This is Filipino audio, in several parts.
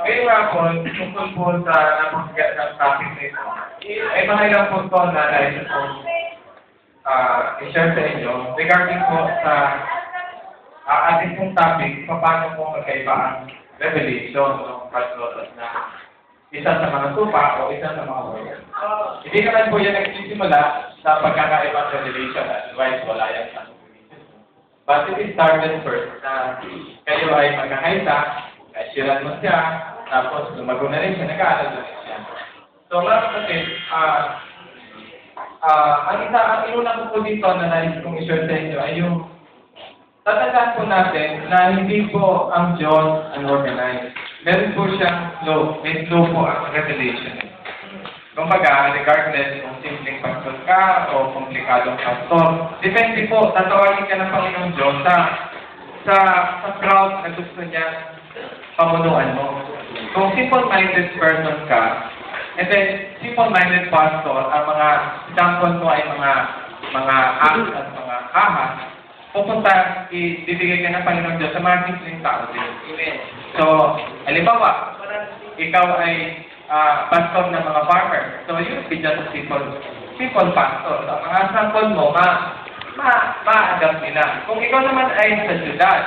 Ngayon nga po, tungkol po sa napakagat ng topic nito, ay mga ilang punto na nais po i-share sa inyo regarding po sa ating pong topic, paano po magkaiba ang revelation ng paglutos na isa sa mga tupa o isa sa mga word. Hindi naman po yan nagsisimula sa pagkakaibang revelation, otherwise wala yan sa but it started first na kayo ay magkakaisa, assuran mo siya, tapos lumago na rin siya, nag-aaral na rin siya. So, mga kapatid, ang inuna ko po dito na nais kong i-share sa inyo ay yung tatandaan po natin na hindi po ang Diyos unorganized. Meron po siyang flow. May flow po ang revelation. Kumbaga, regardless kung simpleng pastor ka o komplikadong pastor, depende po, tatawagin ka ng Panginoong Diyos sa crowd na gusto niya pamunuan mo. Kung simple-minded person ka, and then simple-minded pastor, ang mga example mo ay mga acts at mga ahas, pupunta, ibibigay ka ng Panginoong Diyos sa mga simpleng tao din. So, halimbawa, ikaw ay pastor ng mga farmer. So, you will be just a simple pastor. So, mga sample mo, ma-adapt nila. Kung ikaw naman ay sa syudad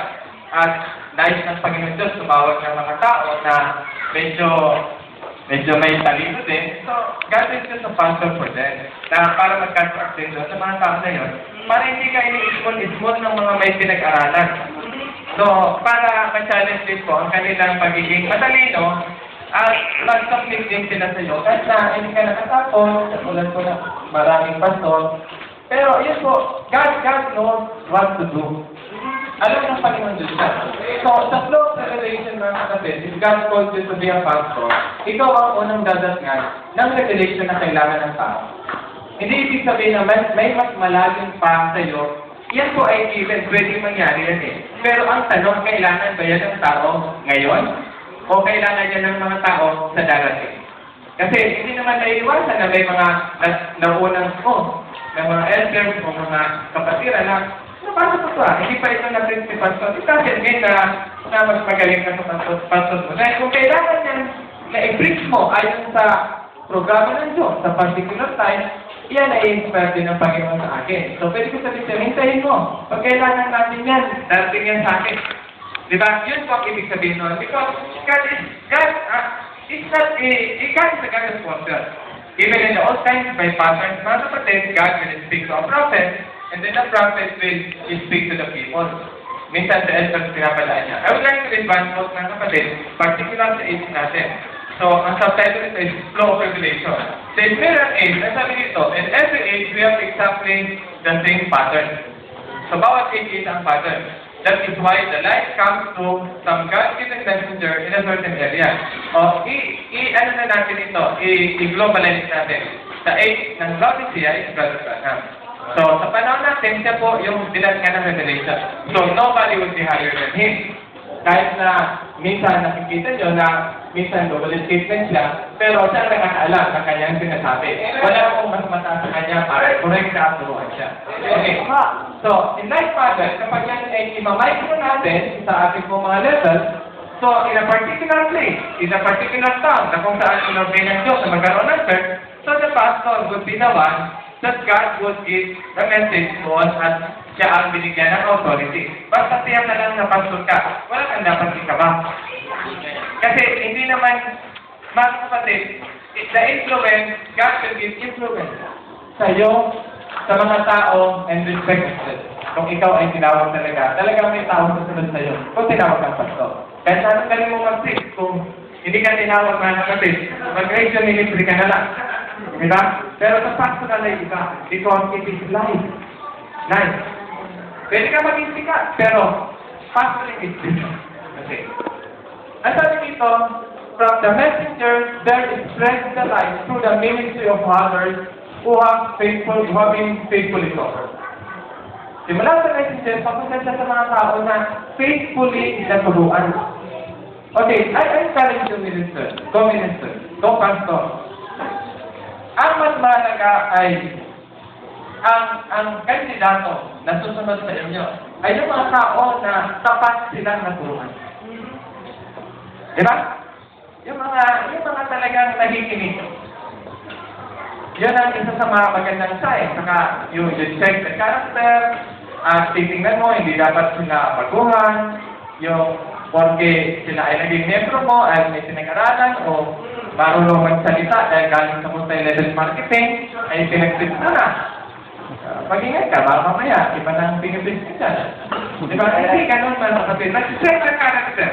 at nais ng Panginoon Diyos, tumawag ng mga tao na medyo may talino din, so, gagawin ko sa pastor for them. Na para mag-contract din doon sa mga tao na yun, para hindi ka ini-ismol ng mga may pinag-aralan. So, para ma-challenge din po ang kanilang pagiging matalino, at mag-complete din sila sa iyo. Kahit na hindi ka nakatapos, katulad ko na maraming pastor. Pero yun po, God knows what to do. Alam ng Panginoon Diyos siya. So, sa flow of revelation mga kapatid, if God calls you to be a pastor, ikaw ang unang dadatngan ng revelation na kailangan ng tao. Hindi ibig sabihin na may mas malalim pa sa iyo. Yan po ay given, pwede mangyari yan eh. Pero ang tanong, kailangan ba yan ng tao ngayon? O kailangan niya ng mga tao sa darating. Kasi hindi naman naiiwasan na may mga naunang ng mga elders o mga kapatiran na napasok ko hindi pa ito na principal. So, it doesn't mean na mas magaling ka sa pastor mo. Dahil kung kailangan niyan na i-preach mo ayon sa programa ng Diyos sa particular time, yan ay inspired din ng Panginoon sa akin. So, pwede ko sabihin, hintayin mo. Pag kailangan natin yan, darating yan sa akin. Diba? Yun po ang ibig sabihin nun. Because God is a God responser. Even in the old times, by patterns, mga kapatid, God will speak to a prophet, and then the prophet will speak to the people. Minsan sa elders, pinapalaan niya. I would like to read one quote ng kapatid, particular sa age natin. So, ang subtitle nito is Flow of Revelation. Sa Israel age, ang sabi dito, in every age, we have exactly the same pattern. So, bawat age is ang pattern. That is why the light comes to some God-given messenger in a certain area. O, ano na natin ito? I-globalize natin. Sa age ng Laodicea is Brother Branham. So, sa panahon natin, siya po yung dinatngan ng revelation. So, nobody would be higher than him. Kahit na minsan nakikita nyo na minsan global statement siya, pero siya ang nakakaalam ng kanyang sinasabi. Wala akong mas mataas sa kanya para correct na aturuan siya. Okay. So, in like pattern, kapag yan ay imamicro natin sa ating pong mga levels, so in a particular place, in a particular town, na kung saan inobey ng Diyos na magkaroon ng church, so the pastor would be the one that God would give the message to us at siya ang binigyan ng authority. Basta tiyak na lang na pastor ka, wala kang dapat ikaba. Kasi hindi naman, mga kapatid, the influence, God will give influence sa iyo, sa mga tao, and respect. Kung ikaw ay tinawag talaga may tao susunod sa iyo. Kung tinawag kang pastor. Kaya saan galing mo mag-preach kung hindi ka tinawag mga kapatid, mag-radio ministry ka na lang. Diba? Pero sa pastoral ay iba. Because it is life. Nice. Pwede ka maging sikat, pero pastoring is different. Okay. Ang sabi dito, from the messenger, there is spread the light through the ministry of others who have been faithfully covered. Simula sa messenger, papunta siya sa mga tao na faithfully naturuan. Okay, I encourage you, minister, go pastor. Ang mas mahalaga ay ang kandidato na susunod sa inyo ay yung mga tao na tapat silang naturuan. Diba? Yung mga talagang nakikinig. Yan ang isa sa mga magandang sign. Saka yung check the character, titingnan mo, hindi dapat sila baguhan, yung porque sila ay naging membro mo, ay may pinag-aralan, o marunong magsalita dahil galing sa multi-level marketing, ay pinag-tip mo na. Mag-ingat ka, baka mamaya, iba nang pinag-tip ka dyan. Diba? Hindi ganun man kapatid. Check the character.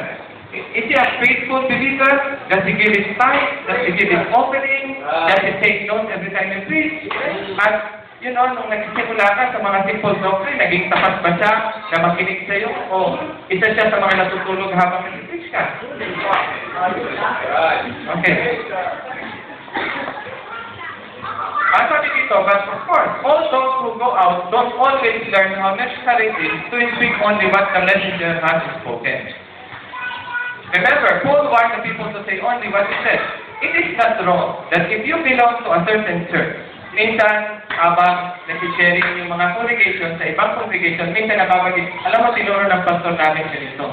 Is he a faithful believer? Does he give his time? Does he give his offering? Does he take notes every time he preach? At, nung nagsisimula ka sa mga simple doctrine, naging tapat ba siya na makinig sa'yo? O isa siya sa mga natutulog habang nag-preach ka? Okay. Ang sabi dito, but of course, all those who go out don't always learn how necessary it is to speak only what the messenger has spoken. Remember, Paul warned the people to say only what he said. It is not wrong that if you belong to a certain church, minsan, habang nag-sharing yung mga congregation sa ibang congregation, minsan nababagin, alam mo, tinuro ng pastor namin ganito.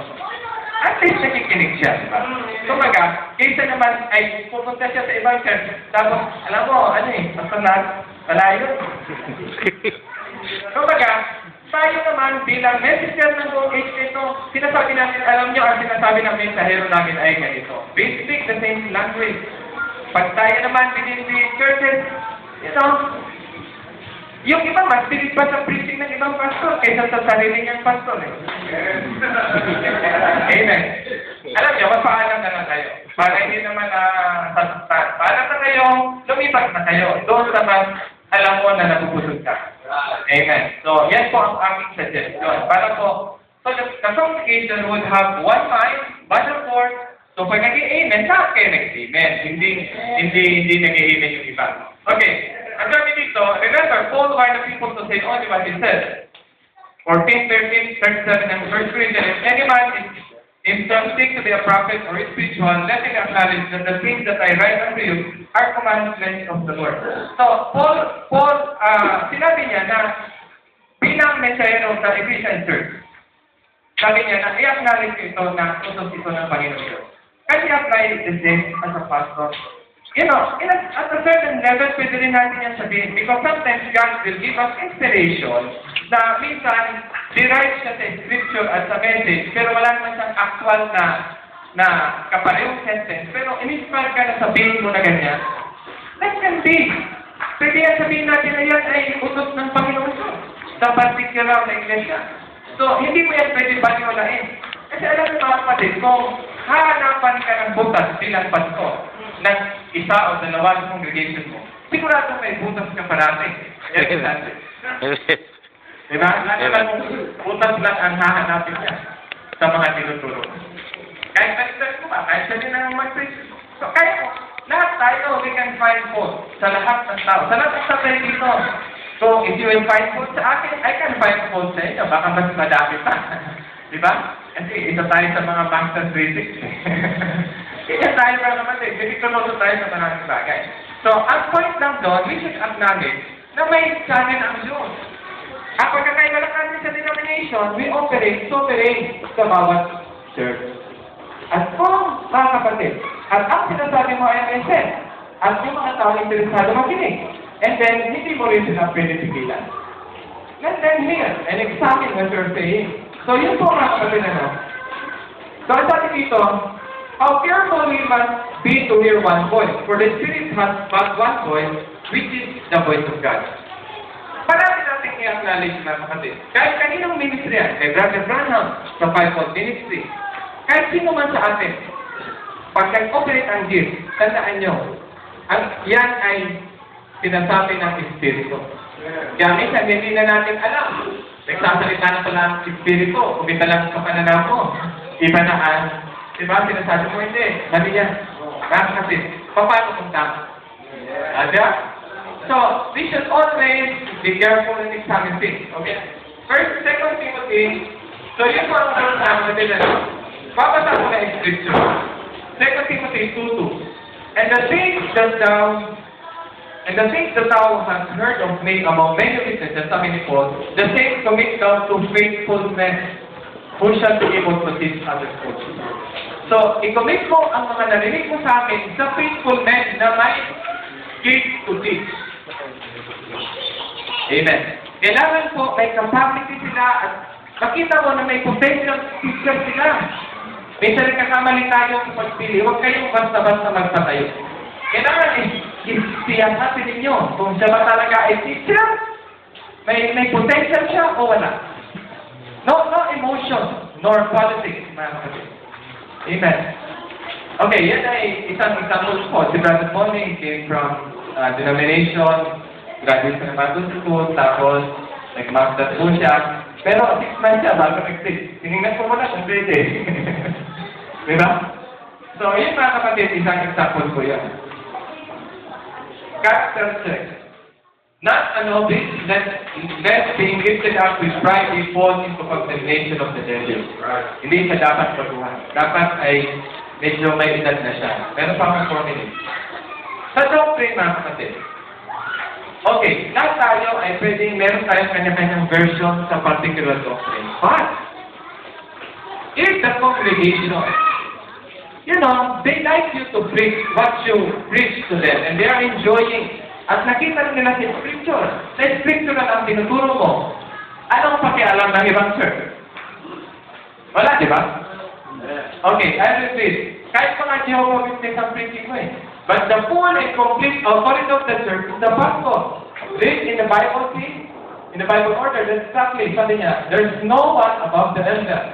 At least nakikinig siya, diba? Kumaga, kaysa naman ay pupunta siya sa ibang church, tapos, alam mo, pastor na, wala yun. Kumaga, tayo naman bilang messenger ng OH ito, sinasabi natin, alam nyo, ang sinasabi ng mensahero namin ay ganito. We speak the same language. Pag tayo naman within the churches, yung iba mas pilit pa sa preaching ng ibang pastor kaysa sa sarili niyang pastor. Amen. Alam nyo, magpaalam na lang tayo. Para hindi naman sasaktan. Para sa kayong lumipat na kayo. Doon naman, alam mo na nabubusog ka. Amen. So, yan po ang aming suggestion. Para po, so the congregation would have one mind, one accord. So, pag nag-i-amen, lahat kayo nag-amen. Hindi nag-i-amen yung iba. Okay. Ang sabi dito, remember, Paul warned the people to say only what he said. 14:13, 37, and verse 3, if any man is seek to be a prophet or a spiritual, let him acknowledge that the things that I write unto you are commandments of the Lord. So, Paul, sinabi niya na bilang mensahero sa Ephesian Church, sabi niya na i-acknowledge ito na utos ito ng Panginoon. Kasi apply the same as a pastor. At a certain level, pwede rin natin yan sabihin. Because sometimes God will give us inspiration na minsan, derive siya sa scripture at sa message, pero wala naman siyang actual na kaparehong sentence. Pero in-inspire ka na sabihin mo na ganyan. That can be. Pwede yan sabihin natin na yan ay utos ng Panginoon sa particular na iglesia. So, hindi mo yan pwede baliwalain. Kasi alam mo mga kapatid, kung hahanapan ka ng butas bilang pastor ng isa o dalawa sa congregation mo, sigurado may butas ka parati. Diba? Butas lang ang hahanapin niya sa mga tinuturo. Kahit baliktad mo ba? Kahit sabi na mag-preach. So, kaya lahat tayo, we can find fault sa lahat ng tao. Sa lahat ng tayo dito. So, if you will find fault sa akin, I can find fault sa inyo. Baka mas madami pa. Diba? Kasi isa tayo sa mga master critics. Kaya tayo pa naman eh. Pinituloso tayo sa maraming bagay. So, ang point lang doon, we should acknowledge na may channel ang Diyos. At pagkakaiba lang natin sa denomination, we operate sovereign sa bawat church. At kung, mga kapatid, at ang sinasabi mo ay MSN, at yung mga tao interesado makinig, and then, hindi mo rin sila pwede pigilan. Let them hear and examine what you're saying. So, yun po mga kapatid na. So, ang sabi dito, how careful we must be to hear one voice, for the Spirit has but one voice, which is the voice of God. Parati natin i-acknowledge mga kapatid. Kahit kaninong ministry yan, kay Brother Branham, sa Fivefold Ministry, kahit sino man sa atin, pag nag-operate ang gift, tandaan nyo, yan ay sinasabi ng Espiritu. Kaya minsan, hindi na natin alam. Nagsasalita na pala ang Espiritu, kumita lang sa pananaw mo. Iba na ang, diba, sinasabi mo, hindi, mali yan. Kasi, paano kung tama? So, we should always be careful and examine things. Okay? First, 2 Timothy, so yun po ang naman natin na babasa ko na yung scripture. 2 Timothy 2:2. And the things that thou hast heard of me among many witnesses, sabi ni Paul, the same commit thou to faithful men who shall be able to teach others also. So, i-commit mo ang mga narinig mo sa akin sa faithful men na may gift to teach. Amen. Kailangan po may capacity sila at makita mo na may potential teacher sila. Minsan nagkakamali tayo sa pagpili. Huwag kayong basta-basta magpatayo. Kailangan i-siyan natin ninyo kung siya ba talaga ay teacher. May potential siya o wala. No emotion nor politics, mga kapatid. Amen. Okay, yan ay isang example po. Si Brother Bonnie came from denomination, graduate sa Bible School, tapos nag-master po siya. Pero 6 months siya bago nag-6. Tinignan ko muna kung pwede. Diba? So, yun mga kapatid, isang example po yan. Character check. Not an obvious, lest being lifted up with pride, he falls into condemnation of the devil. Hindi siya dapat patuhan. Dapat ay medyo may edad na siya. Meron pa akong 4 minutes. Sa doctrine, mga kapatid. Okay, lahat tayo ay pwedeng meron tayong kanya-kanyang version sa particular doctrine. But, if the congregation, they like you to preach what you preach to them, and they are enjoying. At nakita nila sa scripture. Sa scripture na ang tinuturo mo, anong pakialam ng ibang church? Wala, di ba? Okay, I will read. Kahit mga Jehovah's Witness ang preaching mo eh. But the full and complete authority of the church is the pastor. Read in the Bible, see? In the Bible order, that's exactly, sabi niya, there's no one above the elder.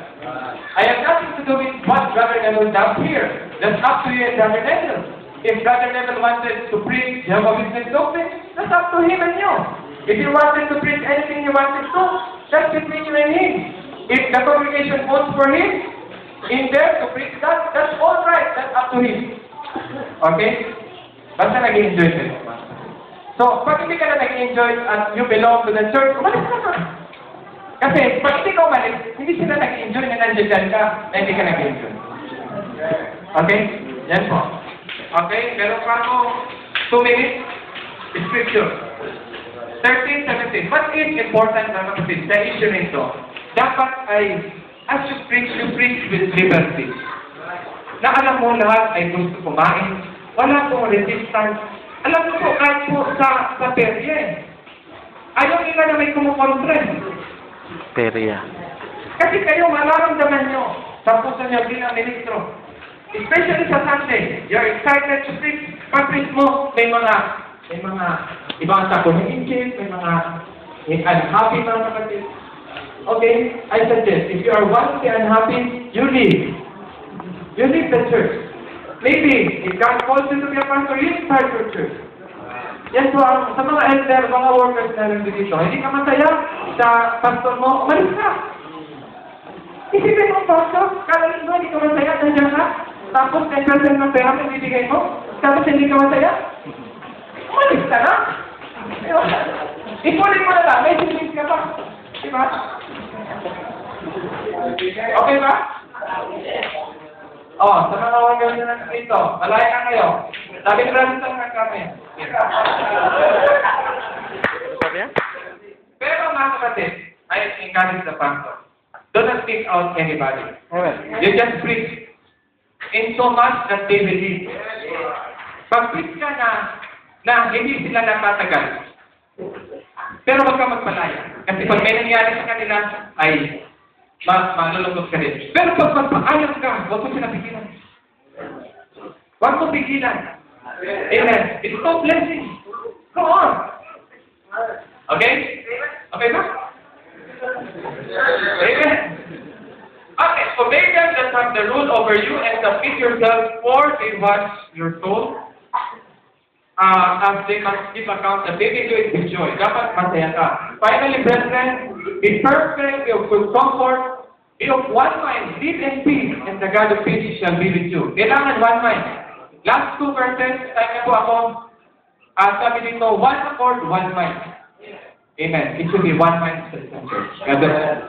I have nothing to do with what Brother Neville does here. That's up to you and Brother Neville. If Brother Neville wanted to preach Jehovah's Witness doctrine, that's up to him and you. If you wanted to preach anything you wanted to, that's between you and him. If the congregation votes for him, in there to preach that, that's all right. That's up to him. Okay? Basta nag-enjoy ka. So, pag hindi ka na nag-enjoy at you belong to the church, umalis ka na. Kasi, pag hindi ka umalis, hindi sila nag-enjoy na nandiyan ka, na hindi ka nag-enjoy. Okay? Yan po. Okay, meron pa ako 2 minutes. Scripture. 13:17. What is important, mga kapatid, sa issue nito? Dapat ay, as you preach with liberty. Na alam mo lahat ay gusto kumain. Wala pong resistance. Alam mo po, kahit po sa perye. Ayaw nila na may kumukontre. Perya. Kasi kayo, mararamdaman nyo sa puso nyo bilang ministro. Especially sa Sunday, you're excited to preach. Pag-preach mo, may mga ibang tako ng Injil, may mga unhappy mga kapatid. Okay, I suggest, if you are one day unhappy, you leave. You leave the church. Maybe, if God calls you to be a pastor, you start your church. Yan po, sa mga elder, mga workers na rin dito, hindi ka masaya sa pastor mo, umalis ka. Isipin mo, pastor, kalahin mo, hindi ka masaya, nandiyan ka. Tapos, 10% ng pera na bibigay mo, tapos hindi ka masaya, umalis ka na. Ipunin mo na lang, may sinis ka pa. Diba? Okay ba? Sa mga wagal na dito, malaya na kayo. Sabi na rin sa mga kami. Pero mga kapatid, I encourage the pastor. Do not pick out anybody. You just preach in so much that they believe. Pag-preach ka na hindi sila napatagal. Pero huwag ka magpalaya. Kasi pag may nangyari sa kanila, ay malulungkot ka rin. Pero pag magpaalam ka, huwag mo sila pigilan. Huwag mo pigilan. Amen. It's so blessing. Go on. Okay? Okay ba? Amen. Okay, obey them that have the rule over you and submit yourself, for they watch your soul. As they must give account, that they may do it with joy. Dapat masaya ka. Finally, brethren, be perfect, be of good comfort, be of one mind, live in peace, and the God of peace shall be with you. Kailangan one mind. Last 2 verses, tayo po ako, sabi dito, one accord, one mind. Amen. It should be one mind. God bless.